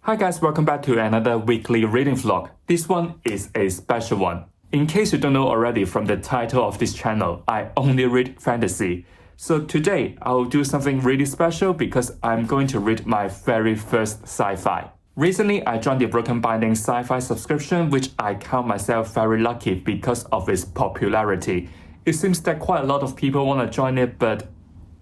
Hi guys, welcome back to another weekly reading vlog. This one is a special one. In case you don't know already from the title of this channel, I only read fantasy. So today, I'll do something really special because I'm going to read my very first sci-fi. Recently, I joined the Broken Binding Sci-Fi subscription, which I count myself very lucky because of its popularity. It seems that quite a lot of people want to join it, but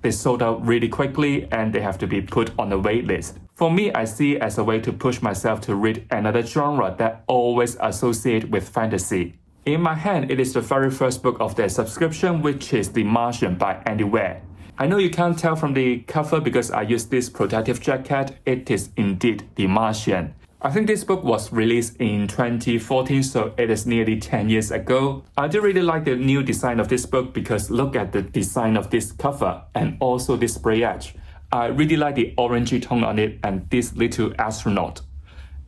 they sold out really quickly and they have to be put on the wait list. For me, I see it as a way to push myself to read another genre that always associate with fantasy. In my hand, it is the very first book of their subscription, which is The Martian by Weir. I know you can't tell from the cover because I used this protective jacket. It is indeed The Martian. I think this book was released in 2014, so it is nearly 10 years ago. I do really like the new design of this book because look at the design of this cover and also this spray edge. I really like the orangey tone on it and this little astronaut.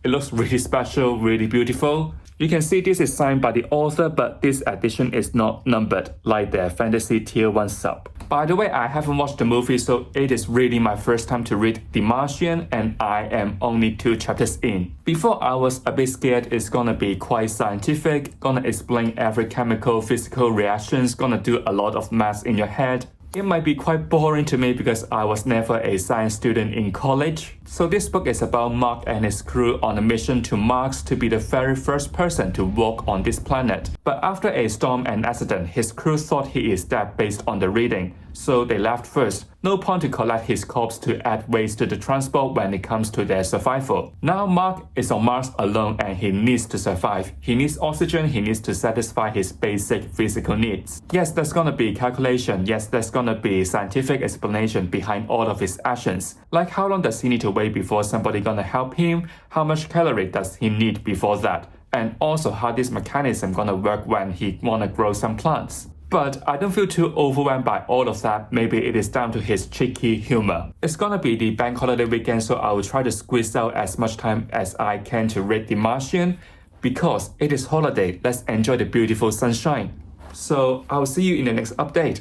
It looks really special, really beautiful. You can see this is signed by the author, but this edition is not numbered like their fantasy tier 1 sub. By the way, I haven't watched the movie, so it is really my first time to read The Martian and I am only 2 chapters in. Before I was a bit scared it's gonna be quite scientific, gonna explain every chemical, physical reactions, gonna do a lot of maths in your head. It might be quite boring to me because I was never a science student in college. So this book is about Mark and his crew on a mission to Mars to be the very first person to walk on this planet. But after a storm and accident, his crew thought he is dead based on the reading. So they left first. No point to collect his corpse to add waste to the transport when it comes to their survival. Now Mark is on Mars alone and he needs to survive. He needs oxygen, he needs to satisfy his basic physical needs. Yes, there's gonna be calculation. Yes, there's gonna be scientific explanation behind all of his actions. Like how long does he need to wait before somebody gonna help him? How much calorie does he need before that? And also how this mechanism gonna work when he wanna grow some plants. But I don't feel too overwhelmed by all of that. Maybe it is down to his cheeky humor. It's gonna be the bank holiday weekend, so I will try to squeeze out as much time as I can to read The Martian. Because it is holiday, let's enjoy the beautiful sunshine. So I'll see you in the next update.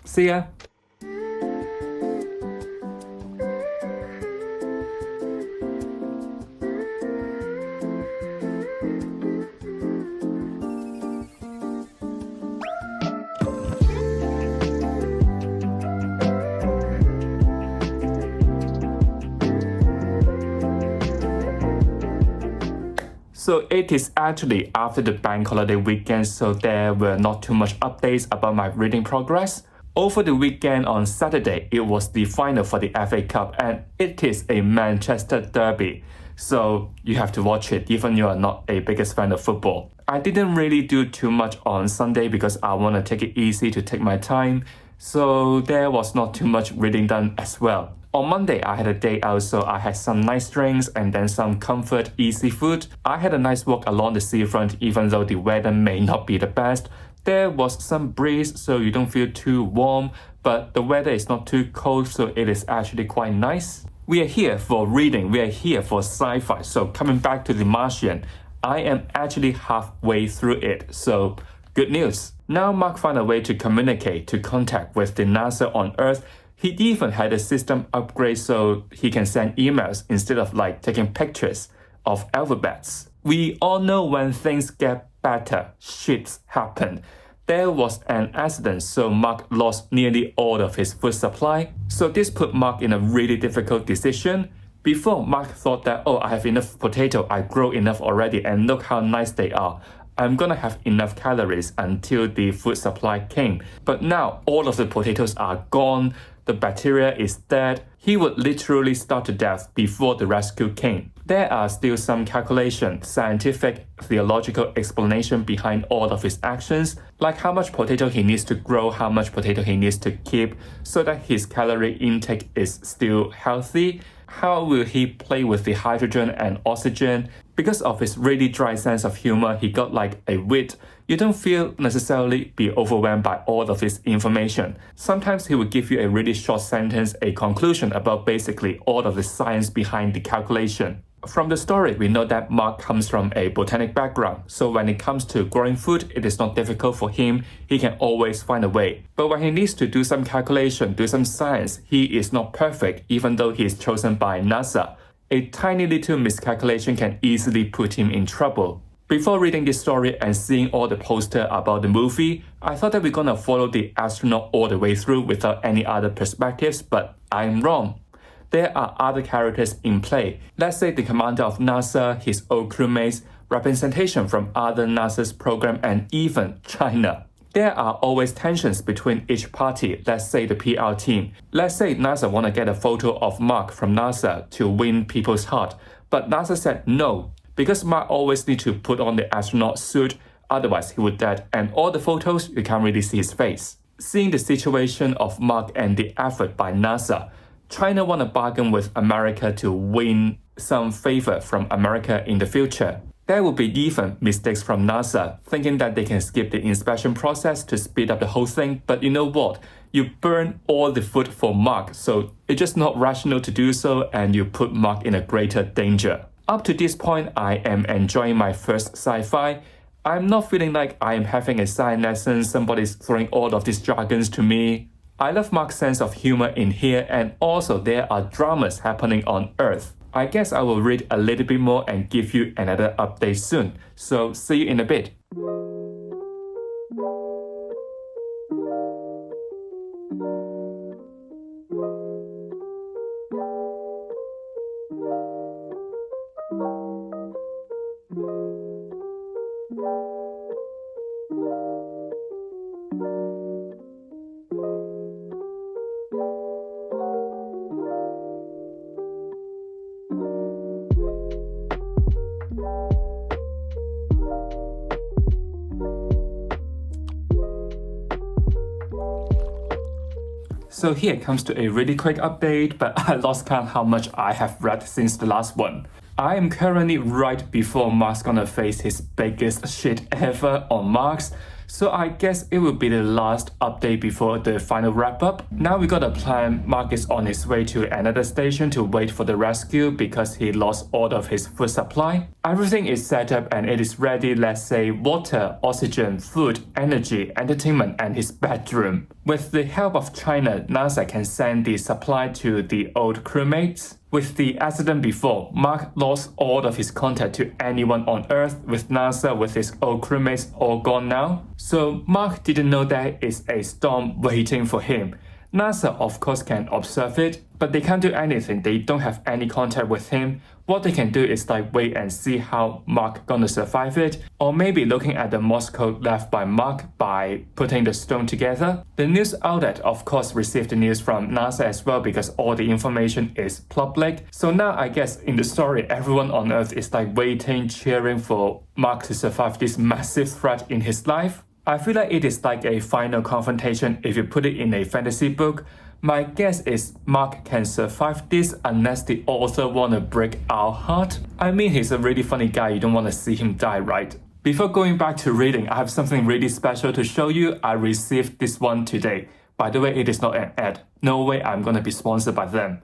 See ya! So it is actually after the bank holiday weekend, so there were not too much updates about my reading progress. Over the weekend on Saturday, it was the final for the FA Cup and it is a Manchester derby. So you have to watch it even you are not a biggest fan of football. I didn't really do too much on Sunday because I want to take it easy to take my time. So there was not too much reading done as well. On Monday, I had a day out, so I had some nice drinks and then some comfort, easy food. I had a nice walk along the seafront even though the weather may not be the best. There was some breeze, so you don't feel too warm, but the weather is not too cold, so it is actually quite nice. We are here for reading, we are here for sci-fi, so coming back to The Martian, I am actually halfway through it, so good news. Now Mark found a way to communicate, to contact with the NASA on Earth. He even had a system upgrade so he can send emails instead of like taking pictures of alphabets. We all know when things get better, shits happen. There was an accident, so Mark lost nearly all of his food supply. So this put Mark in a really difficult decision. Before, Mark thought that, oh, I have enough potato, I grow enough already, and look how nice they are. I'm gonna have enough calories until the food supply came. But now all of the potatoes are gone, the bacteria is dead. He would literally starve to death before the rescue came. There are still some calculation, scientific, theological explanation behind all of his actions, like how much potato he needs to grow, how much potato he needs to keep, so that his calorie intake is still healthy. How will he play with the hydrogen and oxygen? Because of his really dry sense of humor, he got like a wit. You don't feel necessarily be overwhelmed by all of his information. Sometimes he will give you a really short sentence, a conclusion about basically all of the science behind the calculation. From the story, we know that Mark comes from a botanic background, so when it comes to growing food, it is not difficult for him. He can always find a way. But when he needs to do some calculation, do some science, he is not perfect, even though he is chosen by NASA. A tiny little miscalculation can easily put him in trouble. Before reading this story and seeing all the poster about the movie, I thought that we're gonna follow the astronaut all the way through without any other perspectives, but I'm wrong. There are other characters in play. Let's say the commander of NASA, his old crewmates, representation from other NASA's program, and even China. There are always tensions between each party, let's say the PR team. Let's say NASA wanna get a photo of Mark from NASA to win people's heart, but NASA said no, because Mark always need to put on the astronaut suit, otherwise he would dead, and all the photos you can't really see his face. Seeing the situation of Mark and the effort by NASA, China wanna bargain with America to win some favor from America in the future. There will be even mistakes from NASA, thinking that they can skip the inspection process to speed up the whole thing, but you know what? You burn all the food for Mark, so it's just not rational to do so, and you put Mark in a greater danger. Up to this point, I am enjoying my first sci-fi. I'm not feeling like I am having a science lesson, somebody's throwing all of these jargons to me. I love Mark's sense of humor in here, and also there are dramas happening on Earth. I guess I will read a little bit more and give you another update soon. So see you in a bit. So here comes to a really quick update, but I lost count how much I have read since the last one. I am currently right before Mark's gonna face his biggest shit ever on Mars, so I guess it will be the last update before the final wrap up. Now we got a plan. Mark is on his way to another station to wait for the rescue because he lost all of his food supply. Everything is set up and it is ready, let's say water, oxygen, food, energy, entertainment, and his bedroom. With the help of China, NASA can send the supply to the old crewmates. With the accident before, Mark lost all of his contact to anyone on Earth. With NASA, with his old crewmates all gone now. So Mark didn't know there is a storm waiting for him. NASA of course can observe it, but they can't do anything. They don't have any contact with him. What they can do is like wait and see how Mark gonna survive it, or maybe looking at the Morse code left by Mark by putting the stone together. The news outlet of course received the news from NASA as well because all the information is public. So now I guess in the story everyone on Earth is like waiting, cheering for Mark to survive this massive threat in his life. I feel like it is like a final confrontation if you put it in a fantasy book. My guess is Mark can survive this unless the author wanna break our heart. I mean, he's a really funny guy, you don't wanna see him die, right? Before going back to reading, I have something really special to show you. I received this one today. By the way, it is not an ad. No way I'm gonna be sponsored by them.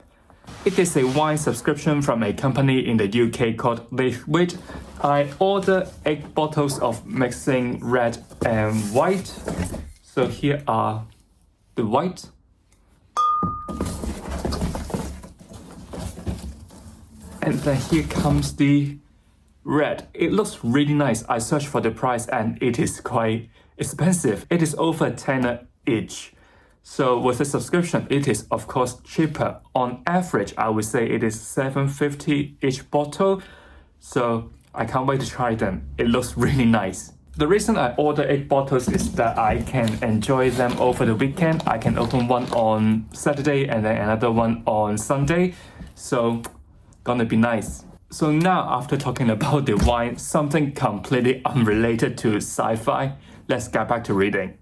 It is a wine subscription from a company in the UK called Liquid. I ordered 8 bottles of mixing red and white. So here are the white. And then here comes the red. It looks really nice. I searched for the price and it is quite expensive. It is over 10 each. So with a subscription, it is of course cheaper. On average, I would say it is $7.50 each bottle. So I can't wait to try them. It looks really nice. The reason I ordered 8 bottles is that I can enjoy them over the weekend. I can open one on Saturday and then another one on Sunday. So gonna be nice. So now after talking about the wine, something completely unrelated to sci-fi, let's get back to reading.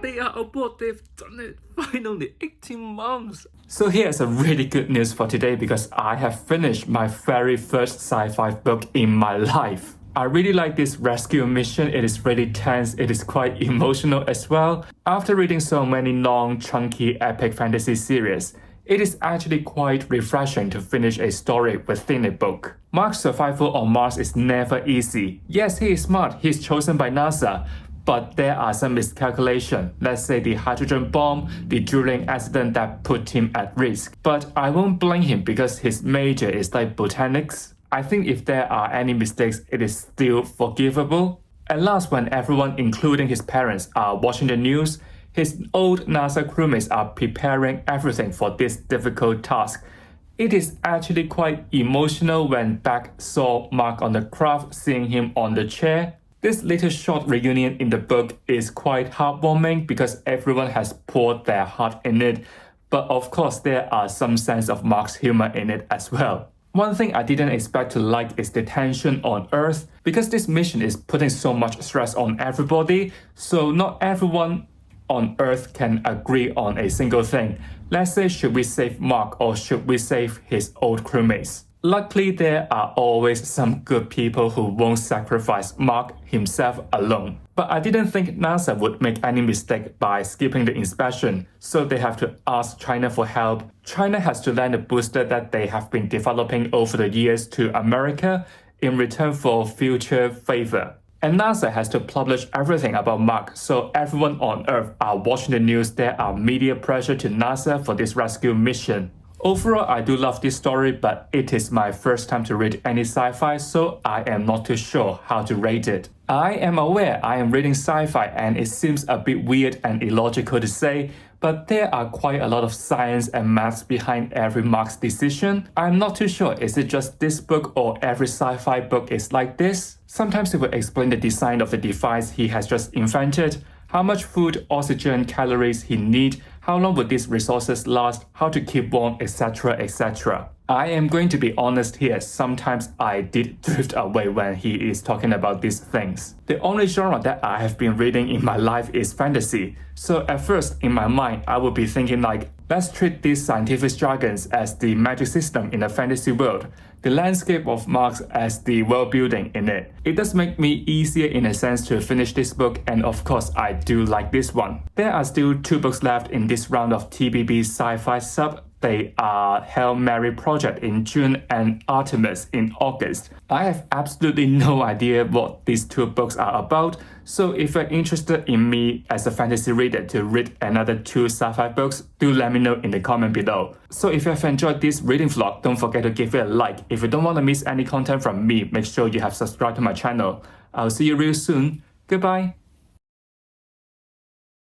They are aboard, they've done it. finally 18 months. So here's a really good news for today because I have finished my very first sci-fi book in my life. I really like this rescue mission. It is really tense. It is quite emotional as well. After reading so many long, chunky, epic fantasy series, it is actually quite refreshing to finish a story within a book. Mark's survival on Mars is never easy. Yes, he is smart. He's chosen by NASA. But there are some miscalculations. Let's say the hydrogen bomb, the drilling accident that put him at risk. But I won't blame him because his major is like botanics. I think if there are any mistakes, it is still forgivable. At last, when everyone, including his parents, are watching the news, his old NASA crewmates are preparing everything for this difficult task. It is actually quite emotional when Beck saw Mark on the craft, seeing him on the chair. This little short reunion in the book is quite heartwarming because everyone has poured their heart in it. But of course, there are some sense of Mark's humor in it as well. One thing I didn't expect to like is the tension on Earth because this mission is putting so much stress on everybody, so not everyone on Earth can agree on a single thing. Let's say, should we save Mark or should we save his old crewmates? Luckily, there are always some good people who won't sacrifice Mark himself alone. But I didn't think NASA would make any mistake by skipping the inspection, so they have to ask China for help. China has to lend a booster that they have been developing over the years to America in return for future favor. And NASA has to publish everything about Mark, so everyone on Earth are watching the news. There are media pressure to NASA for this rescue mission. Overall, I do love this story, but it is my first time to read any sci-fi, so I am not too sure how to rate it. I am aware I am reading sci-fi and it seems a bit weird and illogical to say, but there are quite a lot of science and maths behind every Mark's decision. I'm not too sure, is it just this book or every sci-fi book is like this? Sometimes it will explain the design of the device he has just invented, how much food, oxygen, calories he needs, how long would these resources last, how to keep warm, etc, etc. I am going to be honest here, sometimes I did drift away when he is talking about these things. The only genre that I have been reading in my life is fantasy, so at first in my mind I would be thinking like, let's treat these scientific jargons as the magic system in a fantasy world, the landscape of Mars as the world building in it. It does make me easier in a sense to finish this book, and of course I do like this one. There are still 2 books left in this round of TBB Sci-Fi Sub. They are Hail Mary Project in June and Artemis in August. I have absolutely no idea what these 2 books are about, so if you're interested in me as a fantasy reader to read another 2 sci-fi books, do let me know in the comment below. So if you have enjoyed this reading vlog, don't forget to give it a like. If you don't want to miss any content from me, make sure you have subscribed to my channel. I'll see you real soon. Goodbye.